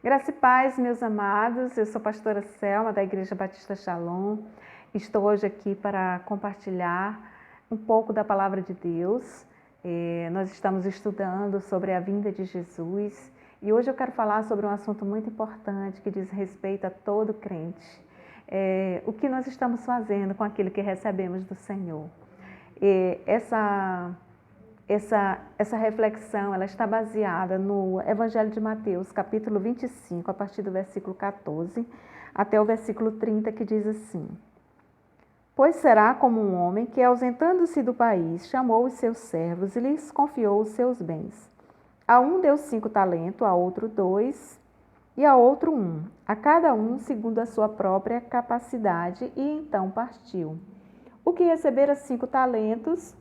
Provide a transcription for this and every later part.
Graça e paz, meus amados. Eu sou a pastora Selma, da Igreja Batista Shalom. Estou hoje aqui para compartilhar um pouco da palavra de Deus. Nós estamos estudando sobre a vinda de Jesus e hoje eu quero falar sobre um assunto muito importante que diz respeito a todo crente. O que nós estamos fazendo com aquilo que recebemos do Senhor. Essa reflexão ela está baseada no Evangelho de Mateus, capítulo 25, a partir do versículo 14 até o versículo 30, que diz assim: Pois será como um homem que, ausentando-se do país, chamou os seus servos e lhes confiou os seus bens. A um deu 5 talentos, a outro 2 e a outro 1, a cada um segundo a sua própria capacidade, e então partiu. O que recebera 5 talentos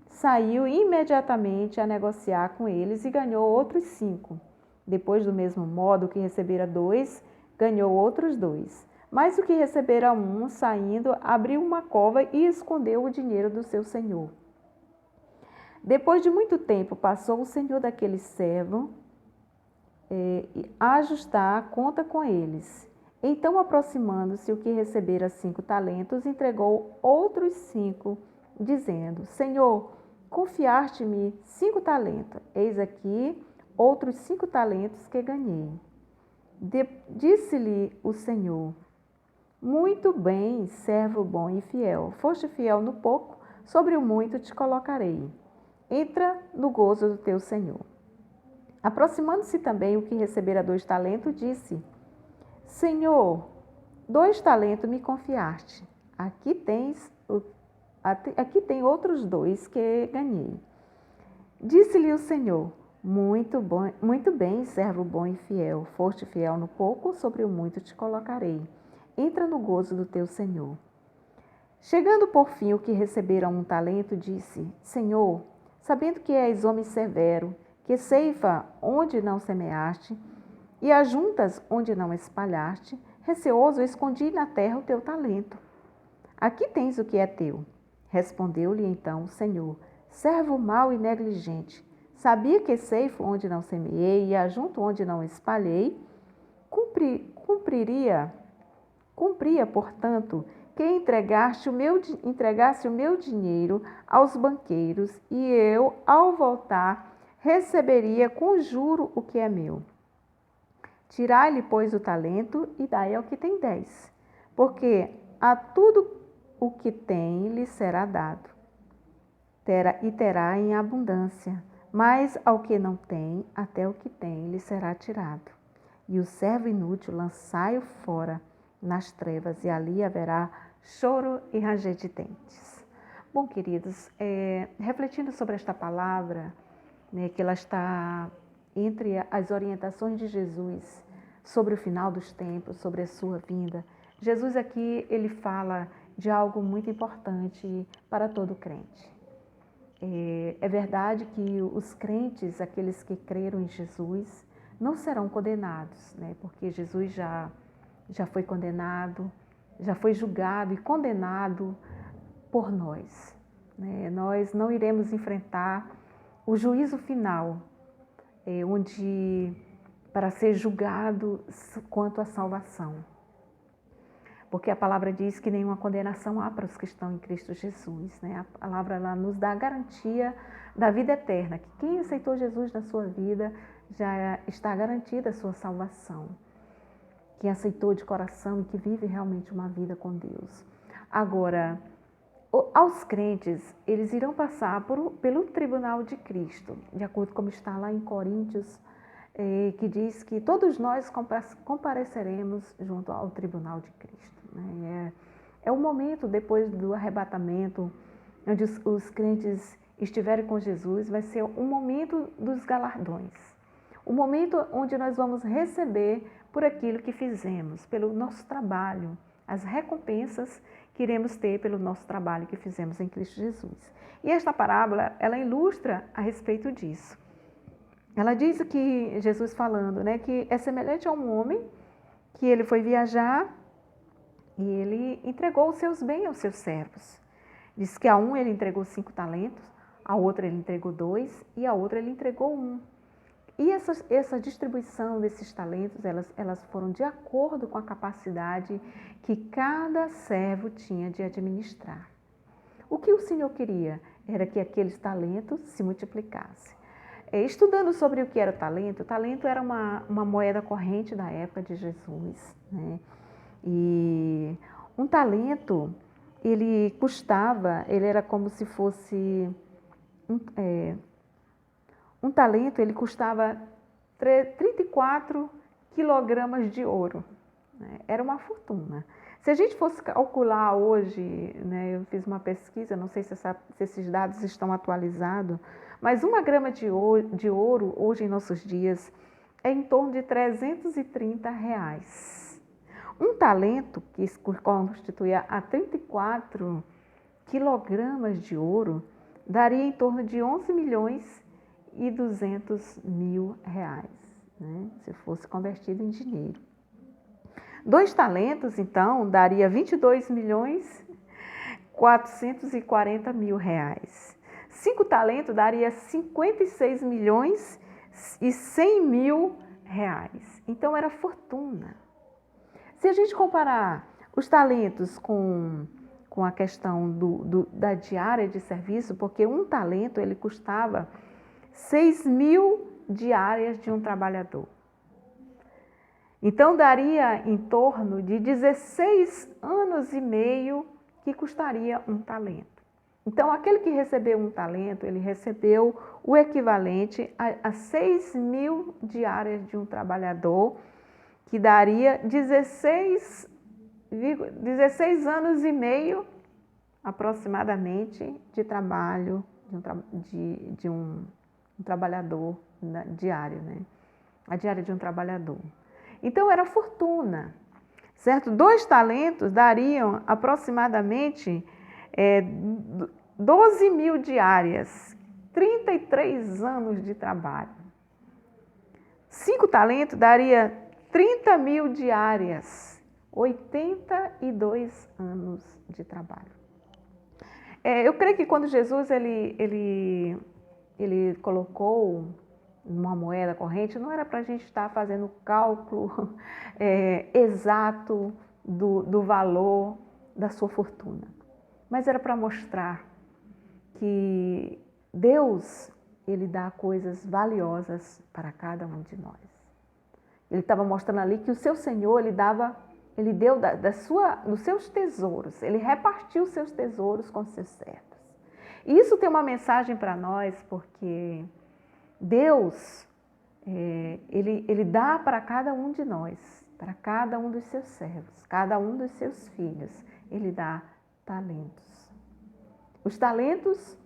saiu imediatamente a negociar com eles e ganhou outros 5. Depois, do mesmo modo, o que recebera 2, ganhou outros 2. Mas o que recebera 1, saindo, abriu uma cova e escondeu o dinheiro do seu senhor. Depois de muito tempo, passou o senhor daquele servo a ajustar a conta com eles. Então, aproximando-se, o que recebera 5 talentos, entregou outros 5, dizendo: Senhor, confiaste-me 5 talentos, eis aqui outros 5 talentos que ganhei. Disse-lhe o Senhor: Muito bem, servo bom e fiel. Foste fiel no pouco, sobre o muito te colocarei. Entra no gozo do teu Senhor. Aproximando-se também o que recebera 2 talentos, disse: Senhor, 2 talentos me confiaste. Aqui tem outros 2 que ganhei. Disse-lhe o Senhor: muito bem, servo bom e fiel. Foste fiel no pouco, sobre o muito te colocarei. Entra no gozo do teu Senhor. Chegando por fim o que recebera 1 talento, disse: Senhor, sabendo que és homem severo, que ceifa onde não semeaste e ajuntas onde não espalhaste, receoso escondi na terra o teu talento. Aqui tens o que é teu. Respondeu-lhe então o Senhor: Servo mau e negligente, sabia que ceifo onde não semeei e ajunto onde não espalhei? Cumpria, portanto, que entregasse o meu dinheiro aos banqueiros, e eu, ao voltar, receberia com juro o que é meu. Tirai-lhe, pois, o talento e dai ao que tem 10, porque a tudo o que tem lhe será dado, terá em abundância, mas ao que não tem, até o que tem lhe será tirado. E o servo inútil lançai-o fora nas trevas, e ali haverá choro e ranger de dentes. Bom, queridos, refletindo sobre esta palavra, que ela está entre as orientações de Jesus sobre o final dos tempos, sobre a sua vinda. Jesus aqui, ele fala de algo muito importante para todo crente. É verdade que os crentes, aqueles que creram em Jesus, não serão condenados, porque Jesus já foi condenado, já foi julgado e condenado por nós. Nós não iremos enfrentar o juízo final, onde para ser julgado quanto à salvação. Porque a palavra diz que nenhuma condenação há para os que estão em Cristo Jesus. A palavra ela nos dá a garantia da vida eterna, que quem aceitou Jesus na sua vida já está garantida a sua salvação. Quem aceitou de coração e que vive realmente uma vida com Deus. Agora, aos crentes, eles irão passar pelo tribunal de Cristo, de acordo com está lá em Coríntios, que diz que todos nós compareceremos junto ao tribunal de Cristo. É o momento depois do arrebatamento, onde os crentes estiverem com Jesus, vai ser o momento dos galardões. O momento onde nós vamos receber por aquilo que fizemos, pelo nosso trabalho, as recompensas que iremos ter pelo nosso trabalho que fizemos em Cristo Jesus. E esta parábola, ela ilustra a respeito disso. Ela diz que Jesus falando, que é semelhante a um homem que ele foi viajar e ele entregou os seus bens aos seus servos. Diz que a um ele entregou 5 talentos, a outra ele entregou 2 e a outra ele entregou 1. E essa distribuição desses talentos, elas foram de acordo com a capacidade que cada servo tinha de administrar. O que o Senhor queria era que aqueles talentos se multiplicassem. Estudando sobre o que era o talento era uma moeda corrente da época de Jesus, né? E um talento, ele era como se fosse... Um talento, ele custava 34 quilogramas de ouro, né? Era uma fortuna. Se a gente fosse calcular hoje, né, eu fiz uma pesquisa, não sei se esses dados estão atualizados, mas 1 grama de ouro hoje em nossos dias é em torno de R$ 330. Um talento que constituía a 34 quilogramas de ouro daria em torno de 11.200.000 reais, né, se fosse convertido em dinheiro. 2 talentos, então, daria 22.440.000 reais. 5 talentos daria 56.100.000 reais. Então, era fortuna. Se a gente comparar os talentos com a questão da diária de serviço, porque um talento ele custava 6.000 diárias de um trabalhador. Então, daria em torno de 16 anos e meio que custaria um talento. Então, aquele que recebeu um talento, ele recebeu o equivalente a 6.000 diárias de um trabalhador, que daria 16 anos e meio, aproximadamente, de trabalho de um trabalhador diário, né? A diária de um trabalhador. Então, era fortuna, certo? 2 talentos dariam aproximadamente 12.000 diárias, 33 anos de trabalho. 5 talentos daria 30.000 diárias, 82 anos de trabalho. Eu creio que quando Jesus ele colocou uma moeda corrente, não era para a gente estar fazendo cálculo exato do valor da sua fortuna, mas era para mostrar que Deus, ele dá coisas valiosas para cada um de nós. Ele estava mostrando ali que o seu Senhor, ele deu dos seus tesouros, ele repartiu os seus tesouros com os seus servos. E isso tem uma mensagem para nós, porque Deus, ele dá para cada um de nós, para cada um dos seus servos, cada um dos seus filhos, ele dá talentos. Os talentos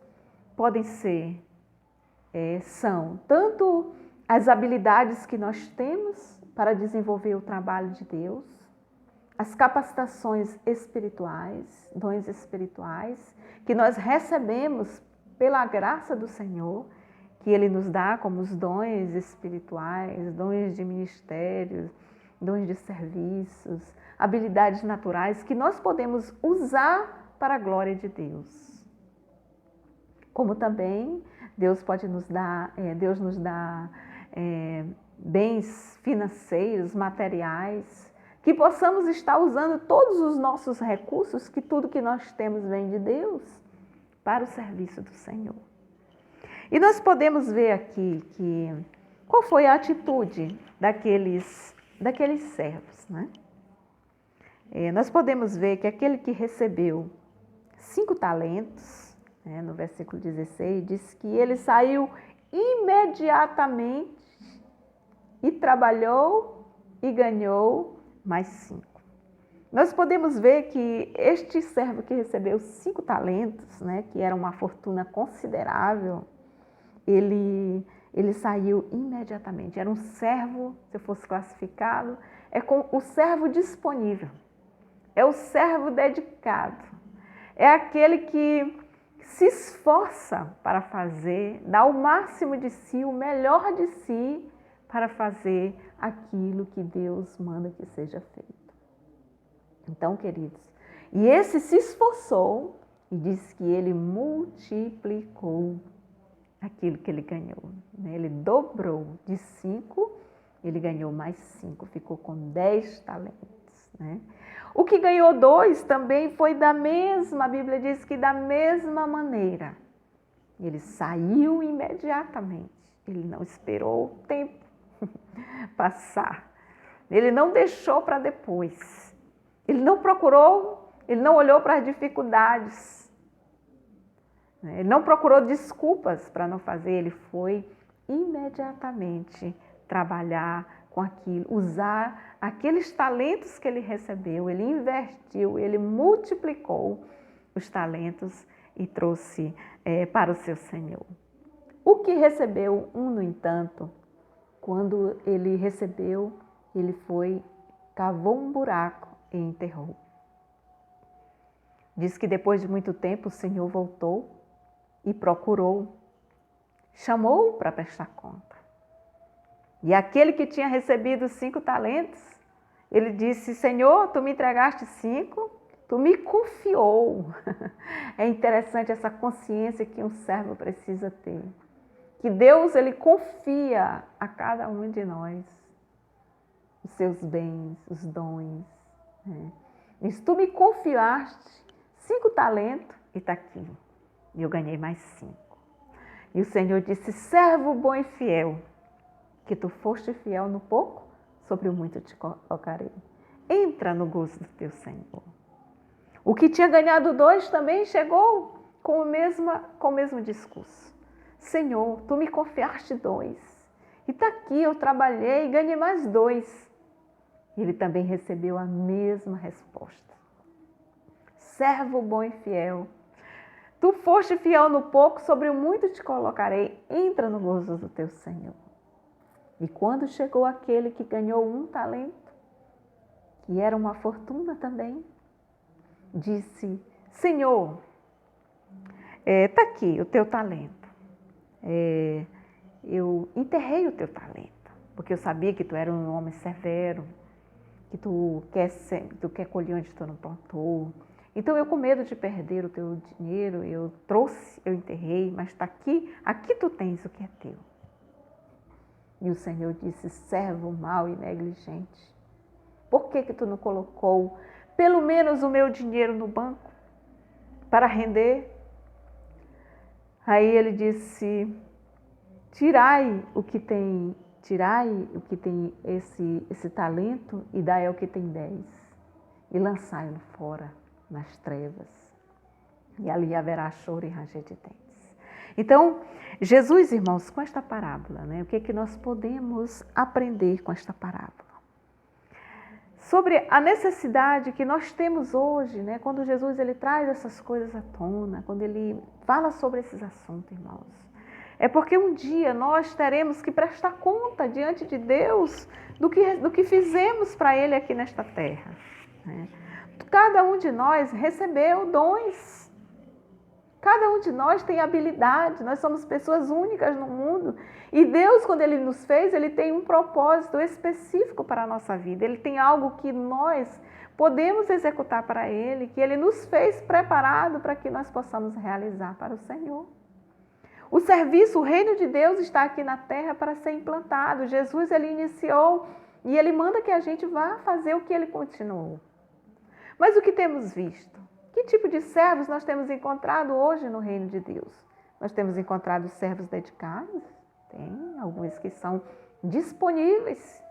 podem são tanto as habilidades que nós temos para desenvolver o trabalho de Deus, as capacitações espirituais, dons espirituais, que nós recebemos pela graça do Senhor, que Ele nos dá como os dons espirituais, dons de ministérios, dons de serviços, habilidades naturais que nós podemos usar para a glória de Deus. Como também Deus nos dá bens financeiros, materiais, que possamos estar usando todos os nossos recursos, que tudo que nós temos vem de Deus, para o serviço do Senhor. E nós podemos ver aqui qual foi a atitude daqueles servos, né? Nós podemos ver que aquele que recebeu 5 talentos, né, no versículo 16, diz que ele saiu imediatamente e trabalhou e ganhou mais 5. Nós podemos ver que este servo que recebeu 5 talentos, né, que era uma fortuna considerável, ele saiu imediatamente. Era um servo, se eu fosse classificá-lo, o servo disponível, é o servo dedicado, é aquele que se esforça para fazer, dá o máximo de si, o melhor de si, para fazer aquilo que Deus manda que seja feito. Então, queridos, e esse se esforçou e diz que ele multiplicou aquilo que ele ganhou. Ele dobrou de 5, ele ganhou mais 5, ficou com 10 talentos. O que ganhou 2 também foi da mesma, a Bíblia diz que da mesma maneira. Ele saiu imediatamente, ele não esperou o tempo passar, ele não deixou para depois, ele não procurou, ele não olhou para as dificuldades, ele não procurou desculpas para não fazer, ele foi imediatamente trabalhar com aquilo, usar aqueles talentos que ele recebeu, ele investiu, ele multiplicou os talentos e trouxe para o seu Senhor. O que recebeu no entanto, quando ele recebeu, ele cavou um buraco e enterrou. Diz que depois de muito tempo o Senhor voltou e procurou, chamou para prestar conta. E aquele que tinha recebido 5 talentos, ele disse: Senhor, tu me entregaste 5, tu me confiou. É interessante essa consciência que um servo precisa ter. Que Deus, ele confia a cada um de nós os seus bens, os dons. Diz, tu me confiaste 5 talentos e está aqui. E eu ganhei mais 5. E o Senhor disse: servo bom e fiel, que tu foste fiel no pouco, sobre o muito te colocarei. Entra no gozo do teu Senhor. O que tinha ganhado 2 também chegou com o mesmo discurso. Senhor, tu me confiaste 2. E está aqui, eu trabalhei e ganhei mais 2. Ele também recebeu a mesma resposta. Servo bom e fiel, tu foste fiel no pouco, sobre o muito te colocarei. Entra no gozo do teu Senhor. E quando chegou aquele que ganhou 1 talento, que era uma fortuna também, disse: Senhor, está aqui o teu talento. Eu enterrei o teu talento, porque eu sabia que tu era um homem severo, que tu quer colher onde tu não plantou. Então eu, com medo de perder o teu dinheiro, eu enterrei, mas está aqui tu tens o que é teu. E o Senhor disse: servo mau e negligente, por que tu não colocou pelo menos o meu dinheiro no banco para render? Aí ele disse: tirai o que tem esse talento e dai ao que tem 10 e lançai-o fora nas trevas. E ali haverá choro e ranger de dentes. Então, Jesus, irmãos, com esta parábola, o que é que nós podemos aprender com esta parábola? Sobre a necessidade que nós temos hoje, quando Jesus ele traz essas coisas à tona, quando ele fala sobre esses assuntos, irmãos, é porque um dia nós teremos que prestar conta diante de Deus do que fizemos para Ele aqui nesta terra. Cada um de nós recebeu dons. Cada um de nós tem habilidade, nós somos pessoas únicas no mundo. E Deus, quando Ele nos fez, Ele tem um propósito específico para a nossa vida. Ele tem algo que nós podemos executar para Ele, que Ele nos fez preparado para que nós possamos realizar para o Senhor. O serviço, o reino de Deus está aqui na terra para ser implantado. Jesus, Ele iniciou e Ele manda que a gente vá fazer o que Ele continuou. Mas o que temos visto? Que tipo de servos nós temos encontrado hoje no reino de Deus? Nós temos encontrado servos dedicados? Tem alguns que são disponíveis,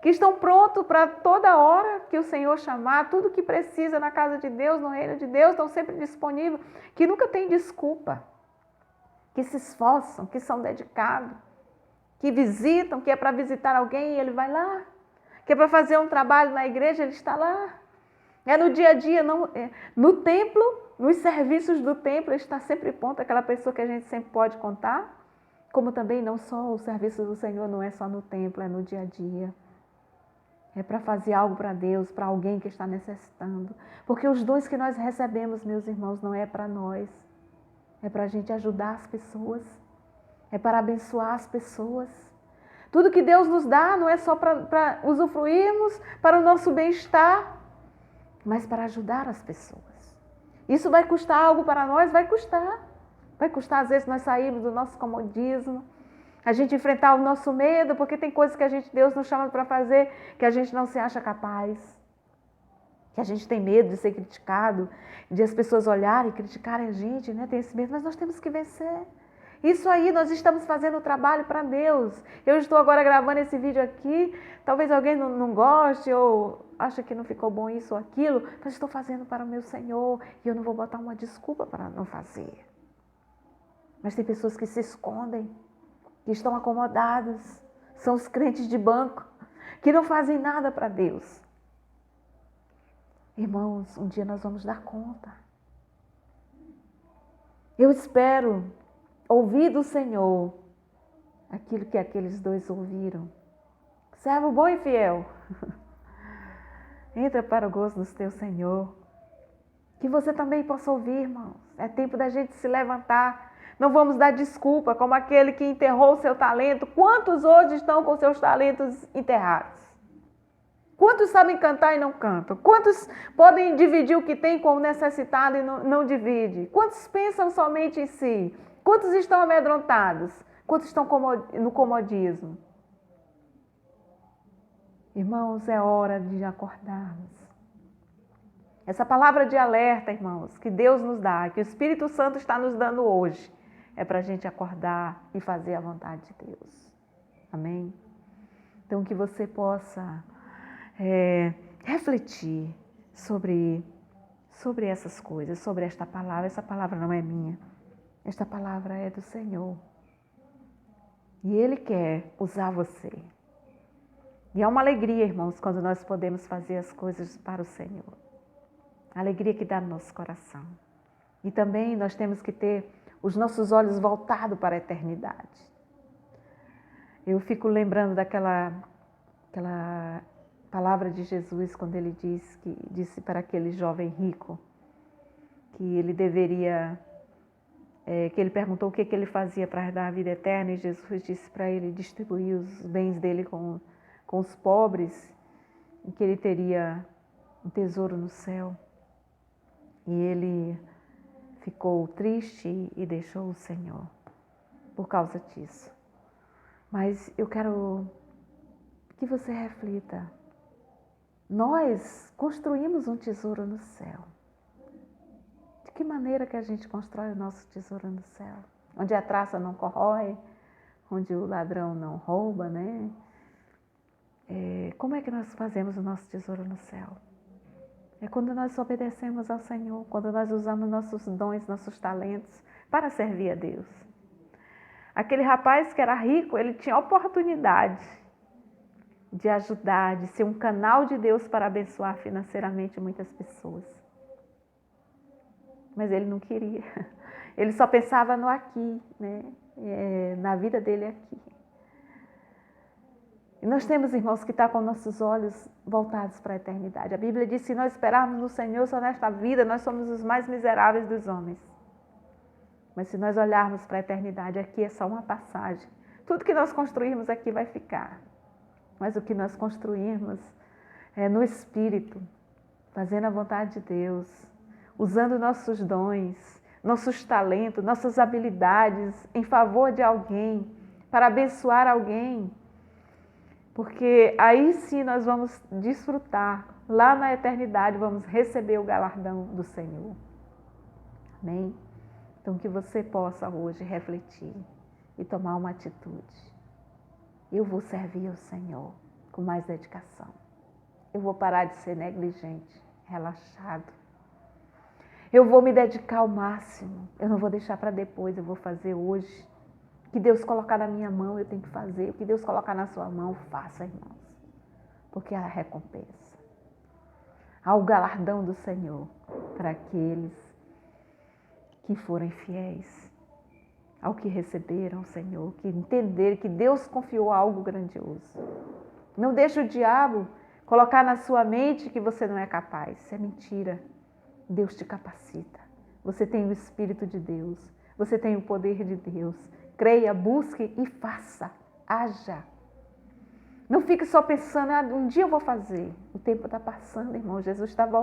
que estão prontos para toda hora que o Senhor chamar, tudo que precisa na casa de Deus, no reino de Deus, estão sempre disponíveis, que nunca tem desculpa, que se esforçam, que são dedicados, que visitam, que é para visitar alguém e ele vai lá, que é para fazer um trabalho na igreja, ele está lá. É no dia a dia, no templo, nos serviços do templo, está sempre pronto, aquela pessoa que a gente sempre pode contar, como também não só o serviço do Senhor, não é só no templo, é no dia a dia. É para fazer algo para Deus, para alguém que está necessitando. Porque os dons que nós recebemos, meus irmãos, não é para nós, é para a gente ajudar as pessoas, é para abençoar as pessoas. Tudo que Deus nos dá não é só para usufruirmos, para o nosso bem-estar, mas para ajudar as pessoas. Isso vai custar algo para nós? Vai custar. Vai custar às vezes nós sairmos do nosso comodismo, a gente enfrentar o nosso medo, porque tem coisas que Deus nos chama para fazer que a gente não se acha capaz. Que a gente tem medo de ser criticado, de as pessoas olharem e criticarem a gente, né? Tem esse medo, mas nós temos que vencer. Isso aí, nós estamos fazendo o trabalho para Deus. Eu estou agora gravando esse vídeo aqui, talvez alguém não goste ou acha que não ficou bom isso ou aquilo, mas estou fazendo para o meu Senhor e eu não vou botar uma desculpa para não fazer. Mas tem pessoas que se escondem, que estão acomodadas, são os crentes de banco, que não fazem nada para Deus. Irmãos, um dia nós vamos dar conta. Eu espero ouvir do Senhor aquilo que aqueles dois ouviram. Servo bom e fiel, entra para o gozo do teu Senhor. Que você também possa ouvir, irmãos. É tempo da gente se levantar. Não vamos dar desculpa, como aquele que enterrou o seu talento. Quantos hoje estão com seus talentos enterrados? Quantos sabem cantar e não cantam? Quantos podem dividir o que tem com o necessitado e não divide? Quantos pensam somente em si? Quantos estão amedrontados? Quantos estão no comodismo? Irmãos, é hora de acordarmos. Essa palavra de alerta, irmãos, que Deus nos dá, que o Espírito Santo está nos dando hoje, é para a gente acordar e fazer a vontade de Deus. Amém? Então, que você possa refletir sobre essas coisas, sobre esta palavra. Essa palavra não é minha. Esta palavra é do Senhor. E Ele quer usar você. E é uma alegria, irmãos, quando nós podemos fazer as coisas para o Senhor. A alegria que dá no nosso coração. E também nós temos que ter os nossos olhos voltados para a eternidade. Eu fico lembrando daquela palavra de Jesus, quando Ele disse para aquele jovem rico que ele deveria... que ele perguntou o que ele fazia para herdar a vida eterna, e Jesus disse para ele distribuir os bens dele com os pobres, e que ele teria um tesouro no céu. E ele ficou triste e deixou o Senhor por causa disso. Mas eu quero que você reflita. Nós construímos um tesouro no céu. De que maneira que a gente constrói o nosso tesouro no céu? Onde a traça não corrói, onde o ladrão não rouba, né? Como é que nós fazemos o nosso tesouro no céu? É quando nós obedecemos ao Senhor, quando nós usamos nossos dons, nossos talentos para servir a Deus. Aquele rapaz que era rico, ele tinha oportunidade de ajudar, de ser um canal de Deus para abençoar financeiramente muitas pessoas. Mas ele não queria. Ele só pensava no aqui, né? Na vida dele aqui. E nós temos, irmãos, que estar com nossos olhos voltados para a eternidade. A Bíblia diz que se nós esperarmos no Senhor só nesta vida, nós somos os mais miseráveis dos homens. Mas se nós olharmos para a eternidade, aqui é só uma passagem. Tudo que nós construirmos aqui vai ficar. Mas o que nós construirmos é no Espírito, fazendo a vontade de Deus, usando nossos dons, nossos talentos, nossas habilidades em favor de alguém, para abençoar alguém. Porque aí sim nós vamos desfrutar, lá na eternidade vamos receber o galardão do Senhor. Amém? Então que você possa hoje refletir e tomar uma atitude. Eu vou servir ao Senhor com mais dedicação. Eu vou parar de ser negligente, relaxado. Eu vou me dedicar ao máximo. Eu não vou deixar para depois, eu vou fazer hoje. O que Deus colocar na minha mão, eu tenho que fazer. O que Deus colocar na sua mão, faça, irmãos. Porque há recompensa. Há o galardão do Senhor para aqueles que forem fiéis ao que receberam, Senhor, que entenderem que Deus confiou algo grandioso. Não deixe o diabo colocar na sua mente que você não é capaz. Isso é mentira. Deus te capacita. Você tem o Espírito de Deus. Você tem o poder de Deus. Creia, busque e faça. Haja. Não fique só pensando, um dia eu vou fazer. O tempo está passando, irmão. Jesus está voltando.